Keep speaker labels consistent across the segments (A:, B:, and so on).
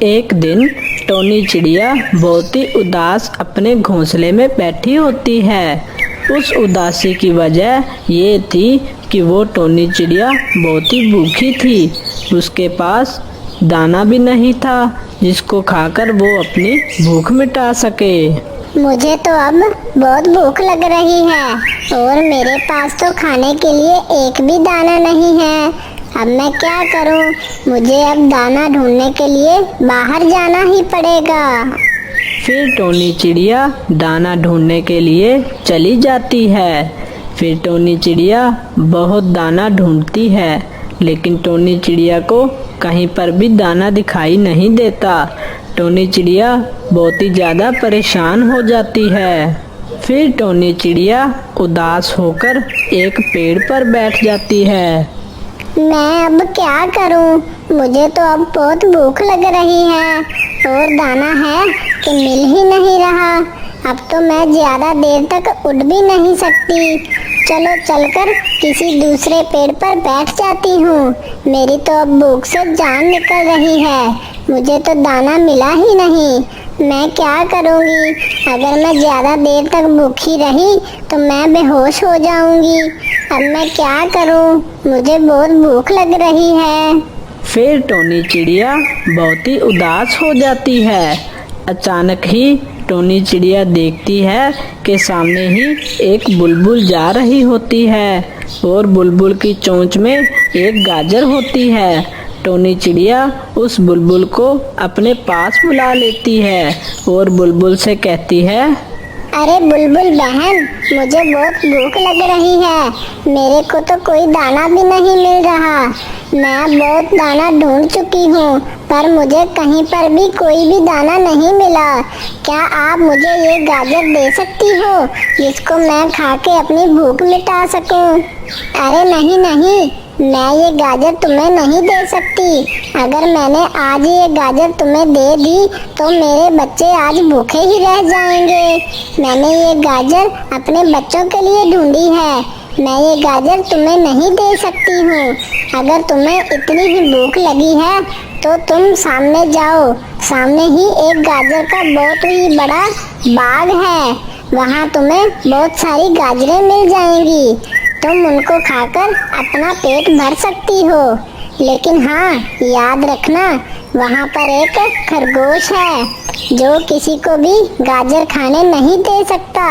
A: एक दिन टोनी चिड़िया बहुत ही उदास अपने घोंसले में बैठी होती है। उस उदासी की वजह ये थी कि वो टोनी चिड़िया बहुत ही भूखी थी। उसके पास दाना भी नहीं था जिसको खाकर वो अपनी भूख मिटा सके।
B: मुझे तो अब बहुत भूख लग रही है और मेरे पास तो खाने के लिए एक भी दाना नहीं है। अब मैं क्या करूं? मुझे अब दाना ढूंढने के लिए बाहर जाना ही पड़ेगा।
A: फिर टोनी चिड़िया दाना ढूंढने के लिए चली जाती है। फिर टोनी चिड़िया बहुत दाना ढूंढती है, लेकिन टोनी चिड़िया को कहीं पर भी दाना दिखाई नहीं देता। टोनी चिड़िया बहुत ही ज़्यादा परेशान हो जाती है। फिर टोनी चिड़िया उदास होकर एक पेड़ पर बैठ जाती है।
B: मैं अब क्या करूं? मुझे तो अब बहुत भूख लग रही है और दाना है कि मिल ही नहीं रहा। अब तो मैं ज्यादा देर तक उठ भी नहीं सकती। चलो चलकर किसी दूसरे पेड़ पर बैठ जाती हूँ। मेरी तो अब भूख से जान निकल रही है। मुझे तो दाना मिला ही नहीं। मैं क्या करूँगी? अगर मैं ज्यादा देर तक भूखी रही तो मैं बेहोश हो जाऊंगी। अब मैं क्या करूँ? मुझे बहुत भूख लग रही है।
A: फिर टोनी चिड़िया बहुत ही उदास हो जाती है। अचानक ही टोनी चिड़िया देखती है कि सामने ही एक बुलबुल जा रही होती है और बुलबुल की चोंच में एक गाजर होती है। टोनी चिड़िया उस बुलबुल को अपने पास बुला लेती है और बुलबुल से कहती है,
B: अरे बुलबुल बहन, मुझे बहुत भूख लग रही है। मेरे को तो कोई दाना भी नहीं मिल रहा। मैं बहुत दाना ढूंढ चुकी हूँ पर मुझे कहीं पर भी कोई भी दाना नहीं मिला। क्या आप मुझे ये गाजर दे सकती हो जिसको मैं खा के अपनी भूख मिटा सकूँ? अरे नहीं नहीं, मैं ये गाजर तुम्हें नहीं दे सकती। अगर मैंने आज ये गाजर तुम्हें दे दी तो मेरे बच्चे आज भूखे ही रह जाएंगे। मैंने ये गाजर अपने बच्चों के लिए ढूंढी है। मैं ये गाजर तुम्हें नहीं दे सकती हूँ। अगर तुम्हें इतनी ही भूख लगी है तो तुम सामने जाओ। सामने ही एक गाजर का बहुत ही बड़ा बाग है। वहाँ तुम्हें बहुत सारी गाजरें मिल जाएंगी। तुम उनको खाकर अपना पेट भर सकती हो। लेकिन हाँ, याद रखना, वहाँ पर एक खरगोश है जो किसी को भी गाजर खाने नहीं दे सकता।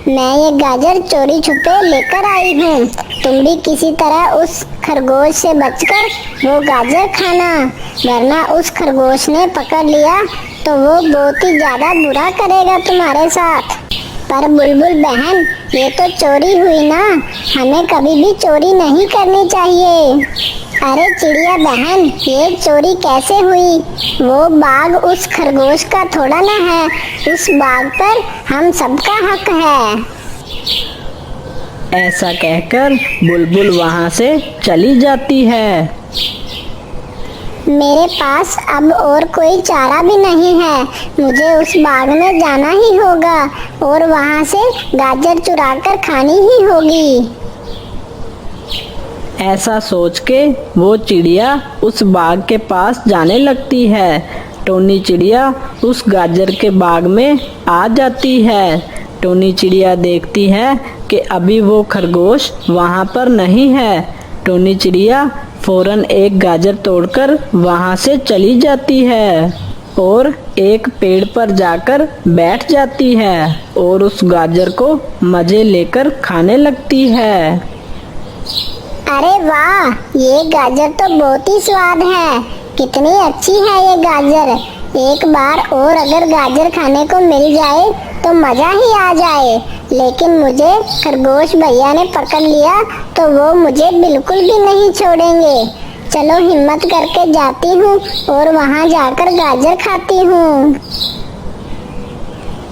B: मैं ये गाजर चोरी छुपे लेकर आई हूँ। तुम भी किसी तरह उस खरगोश से बचकर वो गाजर खाना, वरना उस खरगोश ने पकड़ लिया तो वो बहुत ही ज्यादा बुरा करेगा तुम्हारे साथ। पर बुलबुल बहन, ये तो चोरी हुई ना। हमें कभी भी चोरी नहीं करनी चाहिए। अरे चिड़िया बहन, ये चोरी कैसे हुई? वो बाग उस खरगोश का थोड़ा ना है। उस बाग पर हम सबका हक है।
A: ऐसा कहकर बुलबुल वहाँ से चली जाती है।
B: मेरे पास अब और कोई चारा भी नहीं है। मुझे उस बाग में जाना ही होगा और वहाँ से गाजर चुराकर खानी ही होगी।
A: ऐसा सोच के वो चिड़िया उस बाग के पास जाने लगती है। टोनी चिड़िया उस गाजर के बाग में आ जाती है। टोनी चिड़िया देखती है कि अभी वो खरगोश वहाँ पर नहीं है। टोनी चिड़िया फौरन एक गाजर तोड़कर वहाँ से चली जाती है और एक पेड़ पर जाकर बैठ जाती है और उस गाजर को मजे लेकर खाने लगती है।
B: अरे वाह, ये गाजर तो बहुत ही स्वाद है। कितनी अच्छी है ये गाजर। एक बार और अगर गाजर खाने को मिल जाए तो मजा ही आ जाए। लेकिन मुझे खरगोश भैया ने पकड़ लिया तो वो मुझे बिल्कुल भी नहीं छोड़ेंगे। चलो हिम्मत करके जाती हूँ और वहाँ जाकर गाजर खाती हूँ।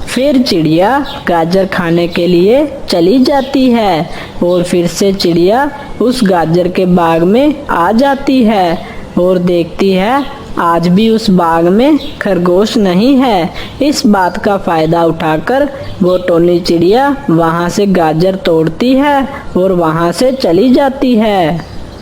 A: फिर चिड़िया गाजर खाने के लिए चली जाती है और फिर से चिड़िया उस गाजर के बाग में आ जाती है और देखती है आज भी उस बाग में खरगोश नहीं है। इस बात का फायदा उठाकर वो टोनी चिड़िया वहाँ से गाजर तोड़ती है और वहाँ से चली जाती है।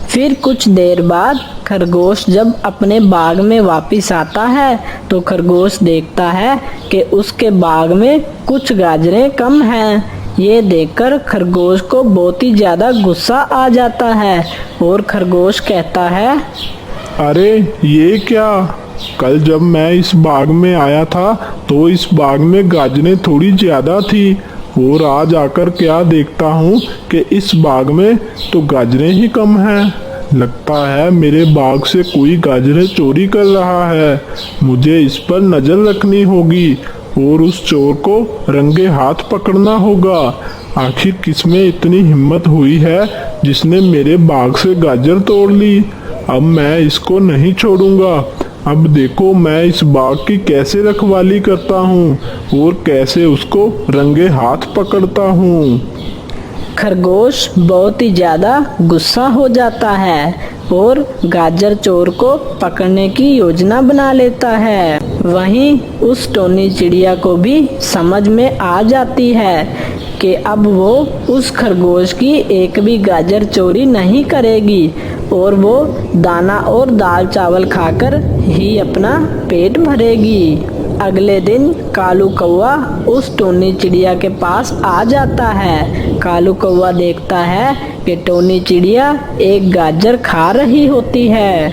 A: फिर कुछ देर बाद खरगोश जब अपने बाग में वापस आता है तो खरगोश देखता है कि उसके बाग में कुछ गाजरें कम हैं। ये देखकर खरगोश को बहुत ही ज़्यादा गुस्सा आ जाता है और खरगोश कहता है,
C: अरे ये क्या, कल जब मैं इस बाग में आया था तो इस बाग में गाजरें थोड़ी ज़्यादा थी और आज आकर क्या देखता हूँ कि इस बाग में तो गाजरें ही कम हैं। लगता है मेरे बाग से कोई गाजरें चोरी कर रहा है। मुझे इस पर नज़र रखनी होगी और उस चोर को रंगे हाथ पकड़ना होगा। आखिर किसमें इतनी हिम्मत हुई है जिसने मेरे बाग से गाजर तोड़ ली। अब मैं इसको नहीं छोड़ूंगा। अब देखो मैं इस बाग की कैसे रखवाली करता हूँ और कैसे उसको रंगे हाथ पकड़ता हूँ।
A: खरगोश बहुत ही ज़्यादा गुस्सा हो जाता है और गाजर चोर को पकड़ने की योजना बना लेता है। वहीं उस टोनी चिड़िया को भी समझ में आ जाती है कि अब वो उस खरगोश की एक भी गाजर चोरी नहीं करेगी और वो दाना और दाल चावल खाकर ही अपना पेट भरेगी। अगले दिन कालू कौवा उस टोनी चिड़िया के पास आ जाता है। कालू कौवा देखता है कि टोनी चिड़िया एक गाजर खा रही होती है।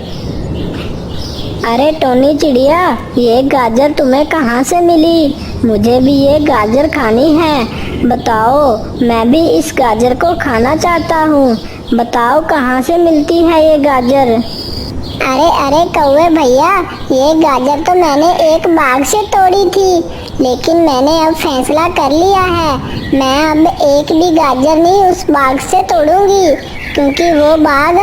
B: अरे टोनी चिड़िया, ये गाजर तुम्हें कहाँ से मिली? मुझे भी ये गाजर खानी है। बताओ, मैं भी इस गाजर को खाना चाहता हूँ। बताओ कहाँ से मिलती है ये गाजर? अरे अरे कौवे भैया, ये गाजर तो मैंने एक बाग से तोड़ी थी, लेकिन मैंने अब फैसला कर लिया है। मैं अब एक भी गाजर नहीं उस बाग से तोड़ूंगी, क्योंकि वो बाग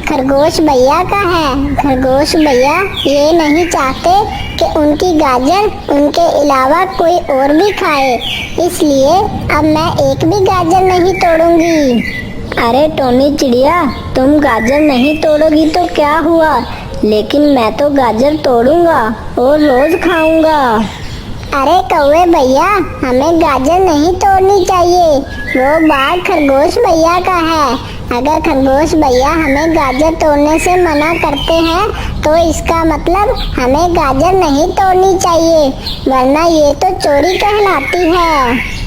B: खरगोश भैया का है। खरगोश भैया ये नहीं चाहते कि उनकी गाजर उनके अलावा कोई और भी खाए, इसलिए अब मैं एक भी गाजर नहीं तोड़ूंगी। अरे टोनी चिड़िया, तुम गाजर नहीं तोड़ोगी तो क्या हुआ, लेकिन मैं तो गाजर तोड़ूंगा और रोज खाऊंगा। अरे कौवे भैया, हमें गाजर नहीं तोड़नी चाहिए। वो बाग खरगोश भैया का है। अगर खरगोश भैया हमें गाजर तोड़ने से मना करते हैं तो इसका मतलब हमें गाजर नहीं तोड़नी चाहिए, वरना ये तो चोरी कहलाती है।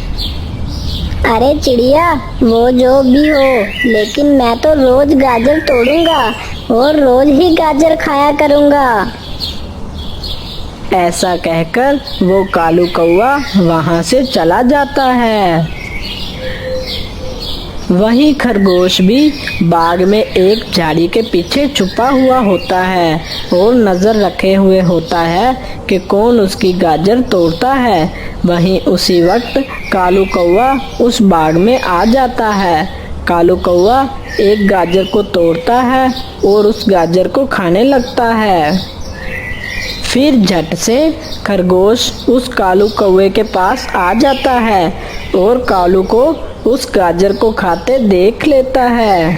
B: अरे चिड़िया, वो जो भी हो, लेकिन मैं तो रोज गाजर तोड़ूंगा और रोज ही गाजर खाया करूंगा।
A: ऐसा कहकर वो कालू कौवा वहाँ से चला जाता है। वहीं खरगोश भी बाग में एक झाड़ी के पीछे छुपा हुआ होता है और नज़र रखे हुए होता है कि कौन उसकी गाजर तोड़ता है। वहीं उसी वक्त कालू कौवा उस बाग में आ जाता है। कालू कौवा एक गाजर को तोड़ता है और उस गाजर को खाने लगता है। फिर झट से खरगोश उस कालू कौवे के पास आ जाता है और कालू को उस गाजर को खाते देख लेता है।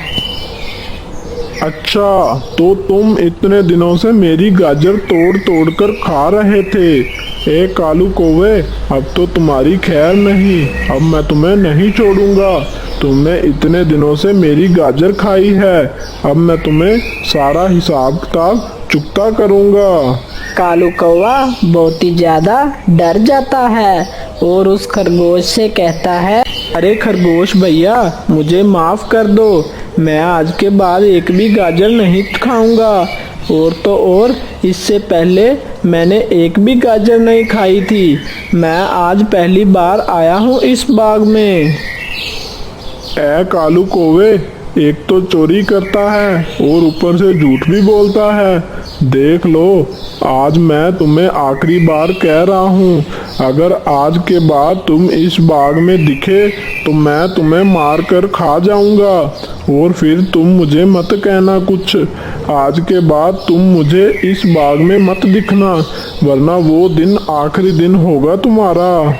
C: अच्छा, तो तुम इतने दिनों से मेरी गाजर तोड़ तोड़ कर खा रहे थे। ए कालू कौवे, अब तो तुम्हारी खैर नहीं। अब मैं तुम्हें नहीं छोड़ूंगा। तुमने इतने दिनों से मेरी गाजर खाई है, अब मैं तुम्हें सारा हिसाब किताब चुकता करूंगा।
A: कालू कौवा बहुत ही ज़्यादा डर जाता है और उस खरगोश से कहता है,
C: अरे खरगोश भैया, मुझे माफ़ कर दो। मैं आज के बाद एक भी गाजर नहीं खाऊंगा। और तो और, इससे पहले मैंने एक भी गाजर नहीं खाई थी। मैं आज पहली बार आया हूँ इस बाग में। ए कालू कौवे, एक तो चोरी करता है और ऊपर से झूठ भी बोलता है। देख लो, आज मैं तुम्हें आखिरी बार कह रहा हूँ, अगर आज के बाद तुम इस बाग में दिखे तो मैं तुम्हें मार कर खा जाऊंगा और फिर तुम मुझे मत कहना कुछ। आज के बाद तुम मुझे इस बाग में मत दिखना, वरना वो दिन आखिरी दिन होगा तुम्हारा।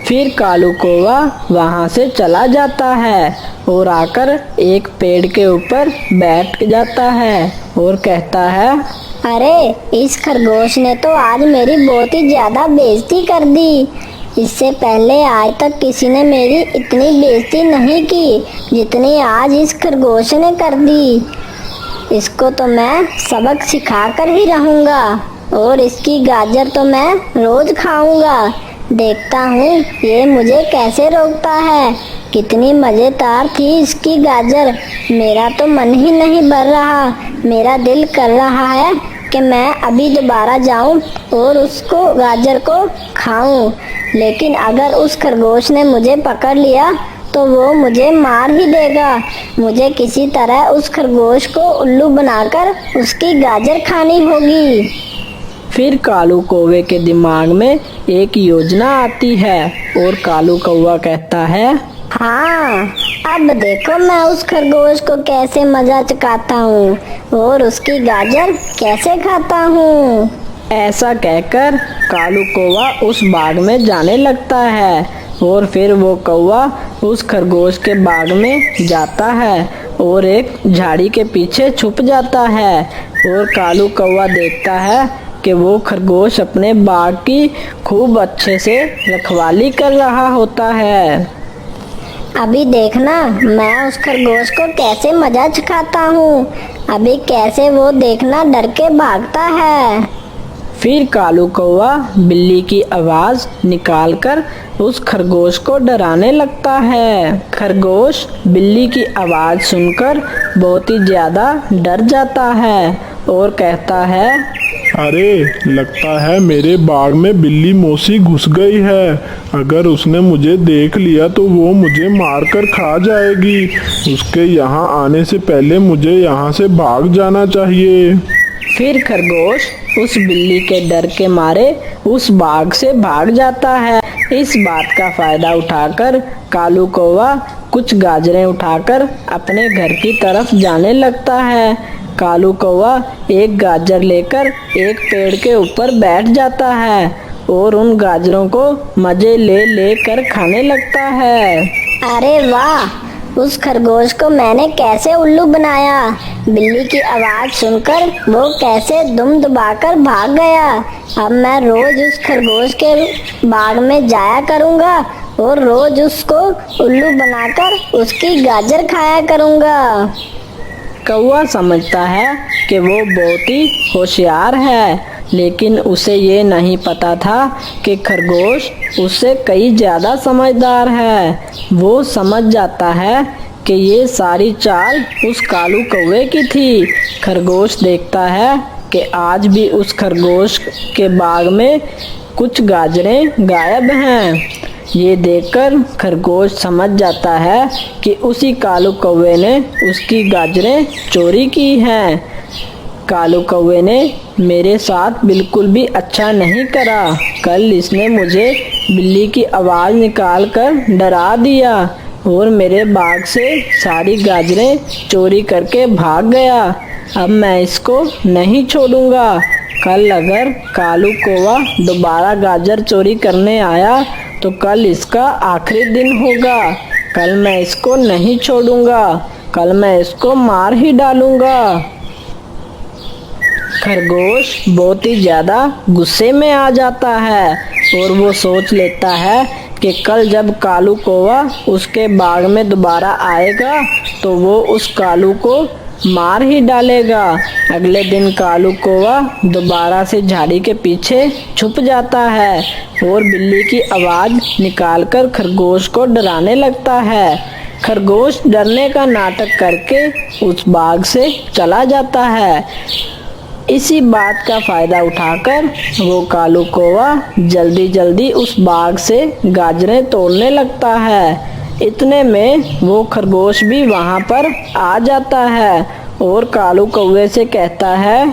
A: फिर कालू कौवा वहाँ से चला जाता है और आकर एक पेड़ के ऊपर बैठ जाता है और कहता है,
B: अरे इस खरगोश ने तो आज मेरी बहुत ही ज्यादा बेइज्जती कर दी। इससे पहले आज तक किसी ने मेरी इतनी बेइज्जती नहीं की जितनी आज इस खरगोश ने कर दी। इसको तो मैं सबक सिखा कर ही रहूंगा और इसकी गाजर तो मैं रोज खाऊंगा। देखता हूँ ये मुझे कैसे रोकता है। कितनी मजेदार थी इसकी गाजर। मेरा तो मन ही नहीं भर रहा। मेरा दिल कर रहा है कि मैं अभी दोबारा जाऊं और उसको गाजर को खाऊं। लेकिन अगर उस खरगोश ने मुझे पकड़ लिया तो वो मुझे मार ही देगा। मुझे किसी तरह उस खरगोश को उल्लू बनाकर उसकी गाजर खानी होगी।
A: फिर कालू कौवे के दिमाग में एक योजना आती है और कालू कौवा कहता है,
B: हाँ, अब देखो मैं उस खरगोश को कैसे मजा चखाता हूँ और उसकी गाजर कैसे खाता हूँ।
A: ऐसा कहकर कालू कौवा उस बाग में जाने लगता है और फिर वो कौवा उस खरगोश के बाग में जाता है और एक झाड़ी के पीछे छुप जाता है और कालू कौवा देखता है कि वो खरगोश अपने बाग की खूब अच्छे से रखवाली कर रहा होता है।
B: अभी देखना मैं उस खरगोश को कैसे मजा चखाता हूँ। अभी कैसे वो देखना डर के भागता है।
A: फिर कालू कौवा बिल्ली की आवाज निकालकर उस खरगोश को डराने लगता है। खरगोश बिल्ली की आवाज सुनकर बहुत ही ज्यादा डर जाता है और कहता है,
D: अरे लगता है मेरे बाग में बिल्ली मौसी घुस गई है। अगर उसने मुझे देख लिया तो वो मुझे मारकर खा जाएगी। उसके यहाँ आने से पहले मुझे यहाँ से भाग जाना चाहिए।
A: फिर खरगोश उस बिल्ली के डर के मारे उस बाग से भाग जाता है। इस बात का फायदा उठाकर कालू कौवा कुछ गाजरें उठाकर अपने घर की तरफ जाने लगता है। कालू कौवा एक गाजर लेकर एक पेड़ के ऊपर बैठ जाता है और उन गाजरों को मजे ले लेकर खाने लगता है।
B: अरे वाह, उस खरगोश को मैंने कैसे उल्लू बनाया। बिल्ली की आवाज सुनकर वो कैसे दुम दबाकर भाग गया। अब मैं रोज उस खरगोश के बाग में जाया करूँगा और रोज उसको उल्लू बनाकर उसकी गाजर खाया करूँगा।
A: कौवा समझता है कि वो बहुत ही होशियार है, लेकिन उसे ये नहीं पता था कि खरगोश उससे कई ज़्यादा समझदार है। वो समझ जाता है कि ये सारी चाल उस कालू कौवे की थी। खरगोश देखता है कि आज भी उस खरगोश के बाग में कुछ गाजरें गायब हैं। ये देखकर खरगोश समझ जाता है कि उसी कालू कौवे ने उसकी गाजरें चोरी की हैं। कालू कौवे ने मेरे साथ बिल्कुल भी अच्छा नहीं करा। कल इसने मुझे बिल्ली की आवाज़ निकाल कर डरा दिया और मेरे बाग से सारी गाजरें चोरी करके भाग गया। अब मैं इसको नहीं छोड़ूंगा। कल अगर कालू कौवा दोबारा गाजर चोरी करने आया तो कल इसका आखिरी दिन होगा। कल मैं इसको नहीं छोड़ूंगा। कल मैं इसको मार ही डालूंगा। खरगोश बहुत ही ज़्यादा गुस्से में आ जाता है और वो सोच लेता है कि कल जब कालू कौवा उसके बाग में दोबारा आएगा तो वो उस कालू को मार ही डालेगा। अगले दिन कालू कौवा दोबारा से झाड़ी के पीछे छुप जाता है और बिल्ली की आवाज़ निकालकर खरगोश को डराने लगता है। खरगोश डरने का नाटक करके उस बाग से चला जाता है। इसी बात का फायदा उठाकर वो कालू कौवा जल्दी जल्दी उस बाग से गाजरें तोड़ने लगता है। इतने में वो खरगोश भी वहाँ पर आ जाता है और कालू कौवे से कहता है,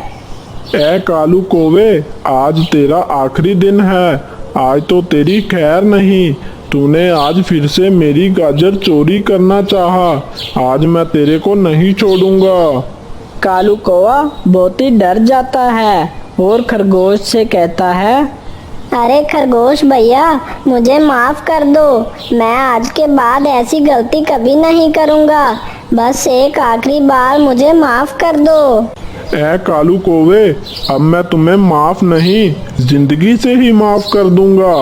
D: ए कालू कौवे, आज तेरा आखिरी दिन है। आज तो तेरी खैर नहीं। तूने आज फिर से मेरी गाजर चोरी करना चाहा। आज मैं तेरे को नहीं छोड़ूंगा।
A: कालू कौवा बहुत ही डर जाता है और खरगोश से कहता है,
B: अरे खरगोश भैया, मुझे माफ कर दो। मैं आज के बाद ऐसी गलती कभी नहीं करूँगा। बस एक आखिरी बार मुझे माफ कर दो।
D: ए कालू कौवे, अब मैं तुम्हें माफ नहीं, जिंदगी से ही माफ कर दूंगा।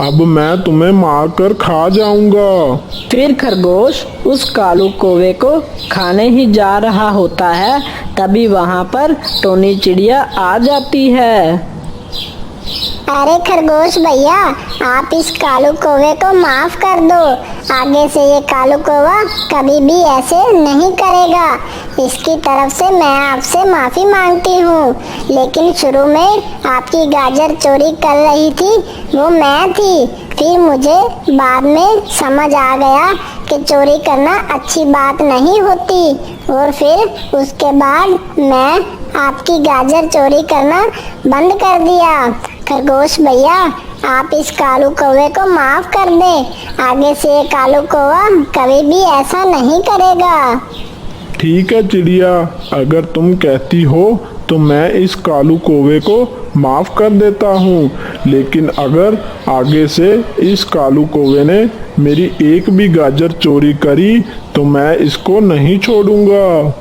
D: अब मैं तुम्हें मार कर खा जाऊंगा।
A: फिर खरगोश उस कालू कौवे को खाने ही जा रहा होता है, तभी वहाँ पर टोनी चिड़िया आ जाती है।
B: अरे खरगोश भैया, आप इस कालू कौवे को माफ कर दो। आगे से ये कालू कौवा कभी भी ऐसे नहीं करेगा। इसकी तरफ से मैं आपसे माफी मांगती हूँ। लेकिन शुरू में आपकी गाजर चोरी कर रही थी वो मैं थी। फिर मुझे बाद में समझ आ गया कि चोरी करना अच्छी बात नहीं होती, और फिर उसके बाद मैं आपकी गाजर चोरी करना बंद कर दिया। खरगोश भैया, आप इस कालू कौवे को माफ कर दें। आगे से ये कालू कौवा कभी भी ऐसा नहीं करेगा।
D: ठीक है चिड़िया, अगर तुम कहती हो तो मैं इस कालू कौवे को माफ कर देता हूँ। लेकिन अगर आगे से इस कालू कौवे ने मेरी एक भी गाजर चोरी करी तो मैं इसको नहीं छोड़ूंगा।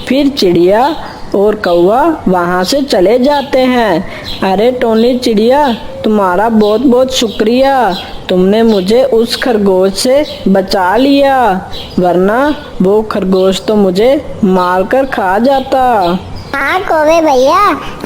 A: फिर चिड़िया और कौवा वहाँ से चले जाते हैं। अरे टोनी चिड़िया, तुम्हारा बहुत बहुत शुक्रिया। तुमने मुझे उस खरगोश से बचा लिया, वरना वो खरगोश तो मुझे मार कर खा जाता।
B: हाँ कौवे भैया,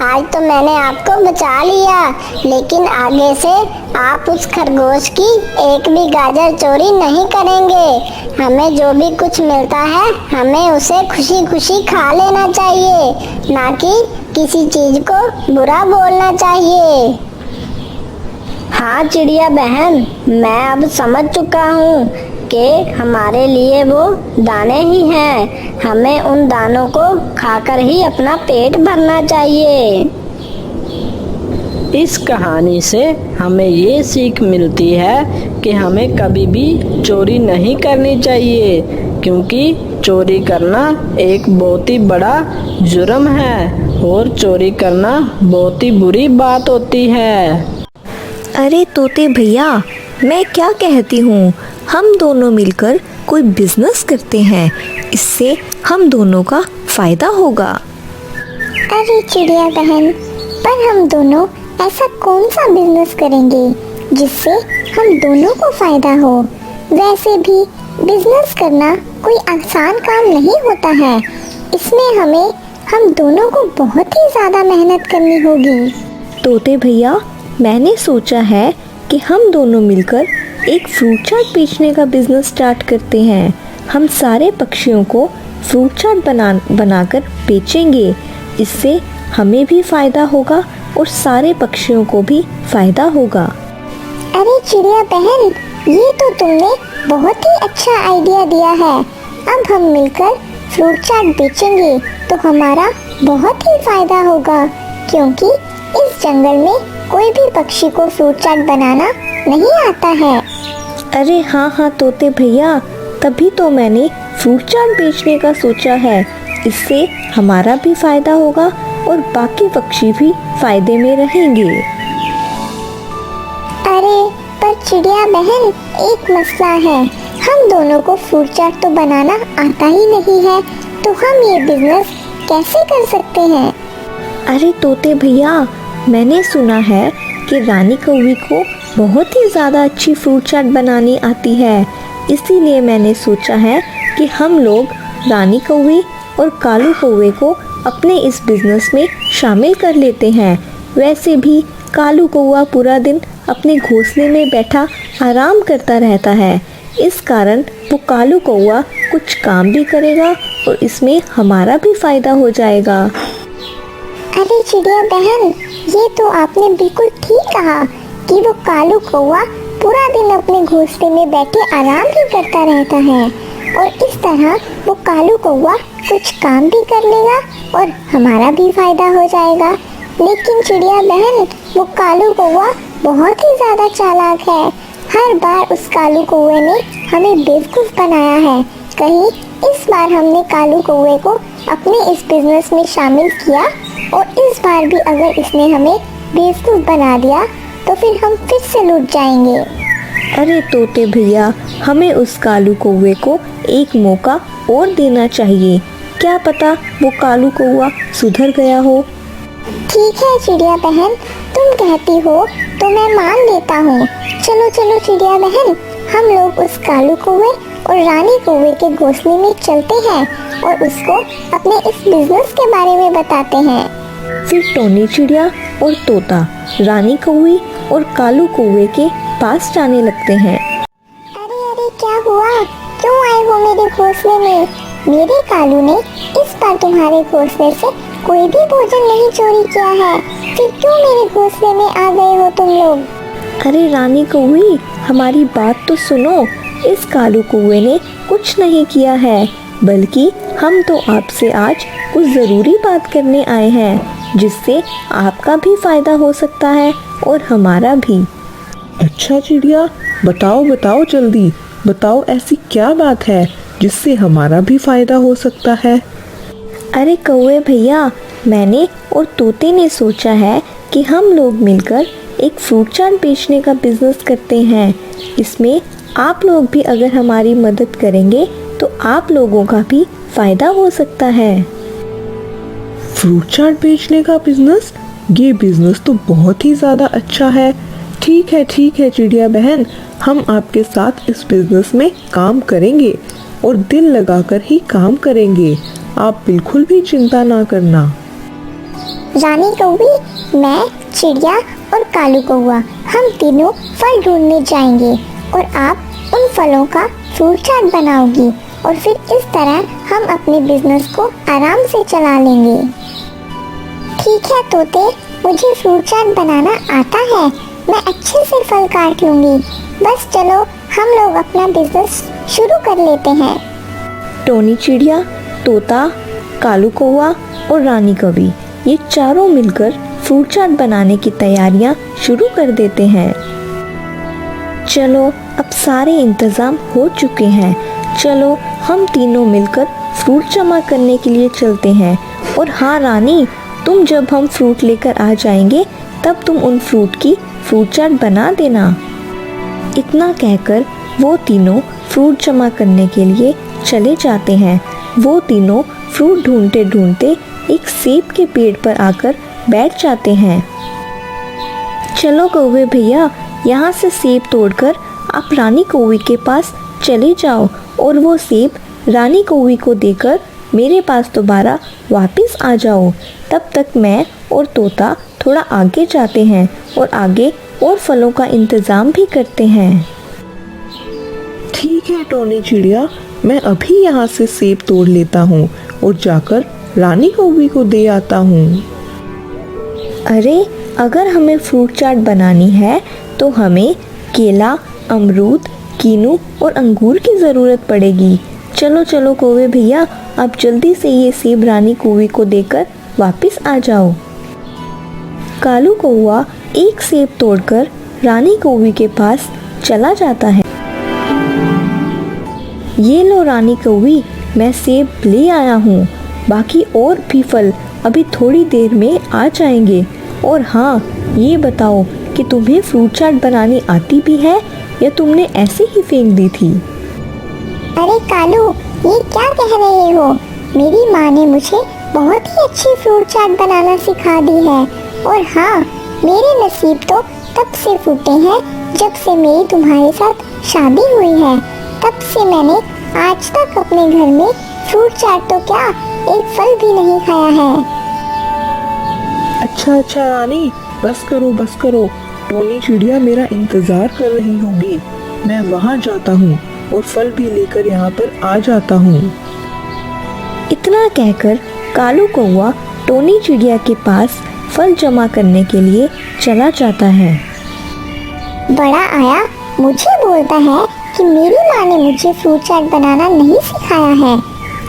B: आज तो मैंने आपको बचा लिया, लेकिन आगे से आप उस खरगोश की एक भी गाजर चोरी नहीं करेंगे। हमें जो भी कुछ मिलता है हमें उसे खुशी खुशी खा लेना चाहिए, ना कि किसी चीज को बुरा बोलना चाहिए।
E: हाँ चिड़िया बहन, मैं अब समझ चुका हूँ कि हमारे लिए वो दाने ही हैं। हमें उन दानों को खाकर ही अपना पेट भरना चाहिए।
A: इस कहानी से हमें ये सीख मिलती है कि हमें कभी भी चोरी नहीं करनी चाहिए, क्योंकि चोरी करना एक बहुत ही बड़ा जुर्म है और चोरी करना बहुत ही बुरी बात होती है।
F: अरे तोते भैया, मैं क्या कहती हूँ, हम दोनों मिलकर कोई बिजनेस करते हैं, इससे हम दोनों का फायदा होगा।
B: अरे चिड़िया बहन, पर हम दोनों ऐसा कौन सा बिजनेस करेंगे जिससे हम दोनों को फायदा हो? वैसे भी बिजनेस करना कोई आसान काम नहीं होता है। इसमें हम दोनों को बहुत ही ज़्यादा मेहनत करनी होगी।
F: तोते भैया, मैंने सोचा है कि हम दोनों मिलकर एक फ्रूट चाट बेचने का बिजनेस स्टार्ट करते हैं। हम सारे पक्षियों को फ्रूट चाट बनाकर बेचेंगे। इससे हमें भी फायदा होगा और सारे पक्षियों को भी फायदा होगा।
B: अरे चिड़िया बहन, ये तो तुमने बहुत ही अच्छा आइडिया दिया है। अब हम मिलकर फ्रूट चाट बेचेंगे तो हमारा बहुत ही फायदा होगा, क्योंकि इस जंगल में कोई भी पक्षी को फ्रूट चाट बनाना नहीं आता है।
F: अरे हाँ तोते भैया, तभी तो मैंने फ्रूट चाट बेचने का सोचा है। इससे हमारा भी फायदा होगा और बाकी पक्षी भी फायदे में रहेंगे।
B: अरे पर चिड़िया बहन, एक मसला है। हम दोनों को फ्रूट चाट तो बनाना आता ही नहीं है, तो हम ये बिजनेस कैसे कर सकते हैं?
F: अरे तोते भैया, मैंने सुना है कि रानी कौवी को बहुत ही ज़्यादा अच्छी फ्रूट चाट बनानी आती है। इसीलिए मैंने सोचा है कि हम लोग रानी कौवी और कालू कौवे को अपने इस बिज़नेस में शामिल कर लेते हैं। वैसे भी कालू कौवा पूरा दिन अपने घोंसले में बैठा आराम करता रहता है, इस कारण वो कालू कौवा कुछ काम भी करेगा और इसमें हमारा भी फायदा हो जाएगा।
B: अरे चिड़िया बहन, ये तो आपने बिल्कुल ठीक कहा कि वो कालू कौवा पूरा दिन अपने घोंसले में बैठे आराम ही करता रहता है, और इस तरह वो कालू कौवा कुछ काम भी कर लेगा और हमारा भी फायदा हो जाएगा। लेकिन चिड़िया बहन, वो कालू कौवा बहुत ही ज़्यादा चालाक है। हर बार उस कालू कौवे ने हमें बेवकूफ़ बनाया है। कहीं इस बार हमने कालू कौवे को अपने इस बिजनेस में शामिल किया और इस बार भी अगर इसने हमें बेवकूफ़ बना दिया तो फिर हम फिर से लूट जाएंगे।
F: अरे तोते भैया, हमें उस कालू कौवे को एक मौका और देना चाहिए। क्या पता वो कालू कौवा सुधर गया हो।
B: ठीक ठीक है चिड़िया बहन, तुम कहती हो तो मैं मान लेता हूँ। चलो चलो चिड़िया बहन, हम लोग उस कालू कौवे और रानी कौवे के घोंसले में चलते हैं और उसको अपने इस बिजनेस के बारे में बताते हैं।
F: फिर टोनी चिड़िया और तोता रानी कौवी और कालू कौवे के पास जाने लगते हैं।
B: अरे अरे क्या हुआ, क्यों आए हो मेरे घोंसले में? मेरे कालू ने इस बार तुम्हारे घोंसले से कोई भी भोजन नहीं चोरी किया है, फिर क्यों मेरे घोंसले में आ गए हो तुम लोग?
F: अरे रानी कौवी, हमारी बात तो सुनो। इस कालू कौवे ने कुछ नहीं किया है, बल्कि हम तो आपसे आज कुछ ज़रूरी बात करने आए हैं, जिससे आपका भी फायदा हो सकता है और हमारा भी।
C: अच्छा चिड़िया, बताओ बताओ, जल्दी बताओ, ऐसी क्या बात है जिससे हमारा भी फायदा हो सकता है?
F: अरे कौवे भैया, मैंने और तोते ने सोचा है कि हम लोग मिलकर एक फ्रूट चाट बेचने का बिजनेस करते हैं। इसमें आप लोग भी अगर हमारी मदद करेंगे तो आप लोगों का भी फायदा हो सकता है।
C: फ्रूट चाट बेचने का बिजनेस? ये बिजनेस तो बहुत ही ज़्यादा अच्छा है। ठीक है चिड़िया बहन, हम आपके साथ इस बिजनेस में काम करेंगे और दिल लगाकर ही काम करेंगे। आप बिल्कुल भी चिंता ना करना।
B: रानी कौवी, मैं, चिड़िया और कालू कौवा हम तीनों फल ढूंढने जाएंगे और आप उन फलों का फ्रूट चाट बनाओगी और फिर इस तरह हम अपने बिजनेस को आराम से चला लेंगे। ठीक है तोते, मुझे फ्रूट चाट बनाना आता है, मैं अच्छे से फल काट लूंगी। बस चलो हम लोग अपना बिजनेस शुरू कर लेते हैं।
F: टोनी चिड़िया, तोता, कालू कौवा और रानी कौवी ये चारों मिलकर फ्रूट चाट बनाने की तैयारियां शुरू कर देते हैं। चलो अब सारे इंतज़ाम हो चुके हैं, चलो हम तीनों मिलकर फ्रूट जमा करने के लिए चलते हैं। और हाँ रानी, तुम जब हम फ्रूट लेकर आ जाएंगे तब तुम उन फ्रूट की फ्रूट चाट बना देना। इतना कहकर वो तीनों फ्रूट जमा करने के लिए चले जाते हैं। वो तीनों फ्रूट ढूंढते ढूंढते एक सेब के पेड़ पर आकर बैठ जाते हैं। चलो कौवे भैया, यहाँ से सेब तोड़कर आप रानी कौवी के पास चले जाओ और वो सेब रानी कौवी को देकर मेरे पास दोबारा वापस आ जाओ। तब तक मैं और तोता थोड़ा आगे जाते हैं और आगे और फलों का इंतज़ाम भी करते हैं।
C: ठीक है टोनी चिड़िया, मैं अभी यहाँ से सेब तोड़ लेता हूँ और जाकर रानी कौवी को दे आता हूँ।
F: अरे अगर हमें फ्रूट चाट बनानी है तो हमें केला, अमरूद, कीनू और अंगूर की ज़रूरत पड़ेगी। चलो चलो कौवे भैया, आप जल्दी से ये सेब रानी कौवी को देकर वापस आ जाओ। कालू कौवा एक सेब तोड़कर रानी कौवी के पास चला जाता है। ये लो रानी कौवी, मैं सेब ले आया हूँ, बाकी और भी फल अभी थोड़ी देर में आ जाएंगे। और हाँ, ये बताओ कि तुम्हें फ्रूट चाट बनानी आती भी है या तुमने ऐसे ही फेंक दी थी?
B: अरे कालू, ये क्या कह रहे हो? मेरी माँ ने मुझे बहुत ही अच्छी फ्रूट चाट बनाना सिखा दी है। और हाँ, मेरे नसीब तो तब से फूटे हैं जब से मेरी तुम्हारे साथ शादी हुई है। तब से मैंने आज तक अपने घर में फ्रूट चाट तो क्या, एक फल भी नहीं खाया है।
C: अच्छा रानी, बस करो, टोनी चिड़िया मेरा इंतजार कर रही होगी। मैं वहाँ जाता हूँ और फल भी लेकर यहाँ पर आ जाता हूँ।
F: इतना कहकर कालू कौवा टोनी चिड़िया के पास फल जमा करने के लिए चला जाता है।
B: बड़ा आया मुझे बोलता है कि मेरी माँ ने मुझे फ्रूट चाट बनाना नहीं सिखाया है,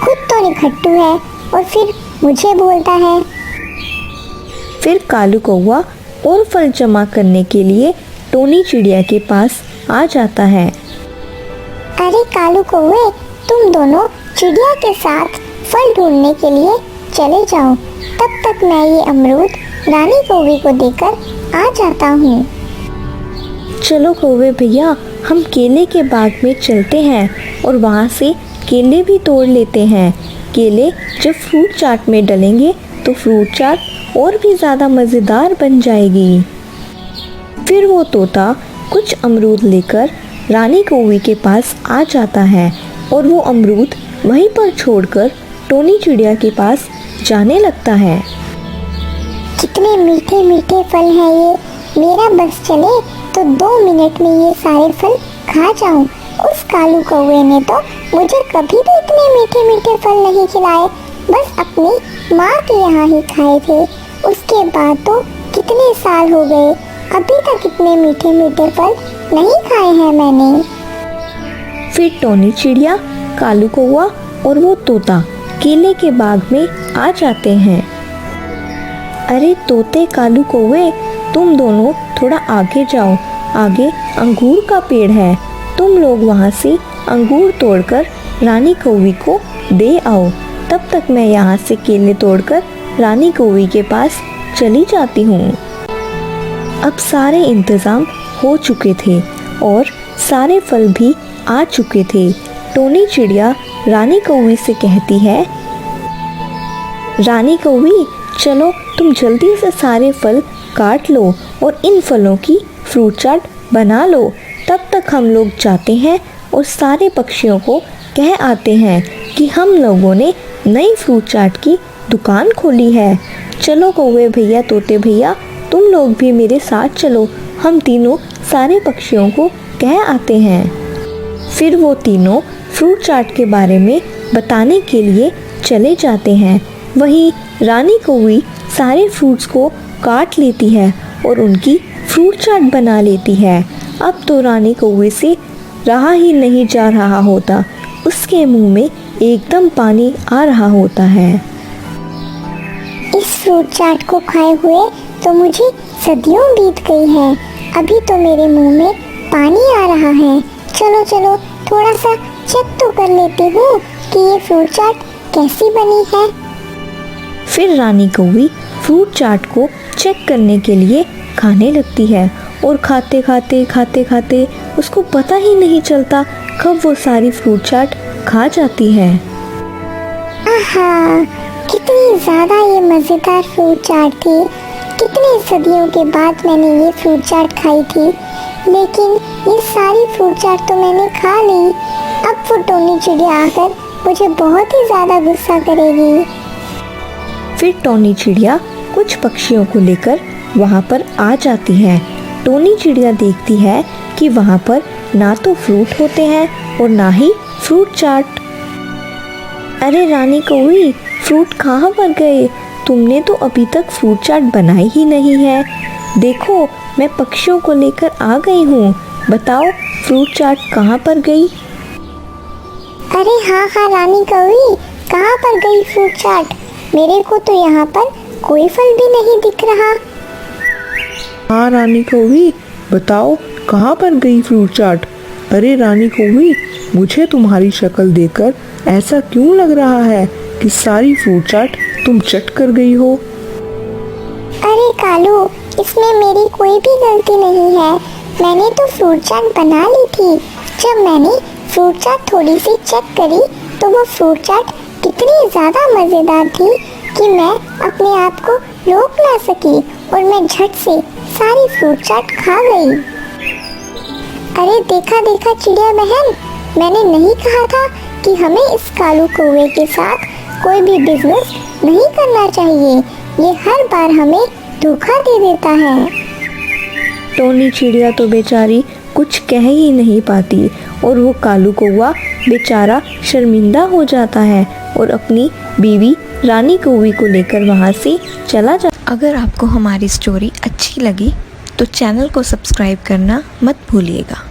B: खुद तो निखट्टू है और फिर मुझे बोलता है।
F: फिर कालू कौवा और फल जमा करने के लिए टोनी चिड़िया के पास आ जाता है।
B: अरे कालू कौवे, तुम दोनों चिड़िया के साथ फल ढूंढने के लिए चले जाओ, तब तक मैं ये अमरूद रानी कौवे को देकर आ जाता हूँ।
F: चलो कौवे भैया, हम केले के बाग में चलते हैं और वहाँ से केले भी तोड़ लेते हैं। केले जब फ्रूट चाट में डलेंगे तो फ्रूट चाट और भी ज़्यादा मज़ेदार बन जाएगी। फिर वो तोता कुछ अमरूद लेकर रानी कौवी के पास आ जाता है और वो अमरूद वहीं पर छोड़कर टोनी चिड़िया के पास जाने लगता है।
B: कितने मीठे मीठे फल हैं ये, मेरा बस चले तो 2 मिनट में ये सारे फल खा जाऊं। उस कालू कौवे ने तो मुझे कभी भी इतने मीठे मीठे फल नहीं खिलाए, बस अपनी माँ के यहाँ ही खाए थे। उसके बाद तो कितने साल हो गए, अभी तक इतने मीठे मीठे फल नहीं खाए हैं मैंने।
F: फिर टोनी चिड़िया, कालू कौवा और वो तोता केले के बाग में आ जाते हैं। अरे तोते, कालू कौवे, तुम दोनों थोड़ा आगे जाओ, आगे अंगूर का पेड़ है, तुम लोग वहाँ से अंगूर तोड़कर रानी कौवी को दे आओ। तब तक मैं यहाँ से केले तोड़कर रानी कौवी के पास चली जाती हूँ। अब सारे इंतज़ाम हो चुके थे और सारे फल भी आ चुके थे। टोनी चिड़िया रानी कौवी से कहती है, रानी कौवी, चलो तुम जल्दी से सारे फल काट लो और इन फलों की फ्रूट चाट बना लो। तब तक हम लोग जाते हैं और सारे पक्षियों को कह आते हैं कि हम लोगों ने नई फ्रूट चाट की दुकान खोली है। चलो कौवे भैया, तोते भैया, तुम लोग भी मेरे साथ चलो। हम तीनों सारे पक्षियों को कह आते हैं। फिर वो तीनों फ्रूट चाट के बारे में बताने के लिए चले जाते हैं। वहीं रानी कौवी सारे फ्रूट्स को काट लेती है और उनकी फ्रूट चाट बना लेती है। अब तो रानी कौवे से रहा ही नहीं जा रहा होता, उसके मुंह में एकदम पानी आ रहा होता है।
B: इस फ्रूट चाट को खाए हुए तो मुझे सदियों बीत गई है, अभी तो मेरे मुंह में पानी आ रहा है। चलो चलो थोड़ा सा चेक तो कर लेती हूँ कि ये फ्रूट चाट कैसी बनी है।
F: फिर रानी कौवी फ्रूट चाट को चेक करने के लिए खाने लगती है और खाते खाते उसको पता ही नहीं चलता कब वो सारी फ्रूट चाट खा जाती है।
B: आहा, कितनी ज़्यादा ये मज़ेदार फ्रूट चाट थी। कितने सदियों के बाद मैंने ये फ्रूट चाट खाई थी, लेकिन ये सारी फ्रूट चाट तो मैंने खा ली। अब वो टोनी चिड़िया आकर मुझे बहुत ही ज़्यादा गुस्सा करेगी।
F: फिर टोनी चिड़िया कुछ पक्षियों को लेकर वहाँ पर आ जाती है। टोनी चिड़िया देखती है कि वहाँ पर ना तो फ्रूट होते हैं और ना ही फ्रूट चाट। अरे रानी कौवी, फ्रूट कहाँ पर गए? तुमने तो अभी तक फ्रूट चाट बनाई ही नहीं है। देखो, मैं पक्षियों को लेकर आ गई हूँ, बताओ फ्रूट चाट कहाँ पर गई?
B: अरे हाँ रानी कौवी, कहाँ पर गई फ्रूट चाट? मेरे को तो यहाँ पर कोई फल भी नहीं दिख रहा।
C: हाँ रानी कौवी, बताओ कहाँ पर गई फ्रूट चाट? अरे रानी कौवी, मुझे तुम्हारी शक्ल देखकर ऐसा क्यों लग रहा है कि सारी फ्रूट चाट तुम चट कर गई हो?
B: अरे कालू, इसमें मेरी कोई भी गलती नहीं है। मैंने तो फ्रूट चाट बना ली थी। जब मैंने फ्रूट चाट थोड़ी सी चेक करी तो वो फ्रूट चाट कितनी ज़्यादा मज़ेदार थी कि मैं अपने आप को रोक ना सकी और मैं झट से सारी फ्रूट चाट खा गई। अरे देखा देखा चिड़िया बहन, मैंने नहीं कहा था कि हमें इस कालू कौवे के साथ कोई भी बिजनेस नहीं करना चाहिए। ये हर बार हमें धोखा दे देता है।
F: टोनी चिड़िया तो बेचारी कुछ कह ही नहीं पाती और वो कालू कौवा बेचारा शर्मिंदा हो जाता है और अपनी बीवी रानी कौवी को लेकर वहाँ से चला जाता।
G: अगर आपको हमारी स्टोरी अच्छी लगी तो चैनल को सब्सक्राइब करना मत भूलिएगा।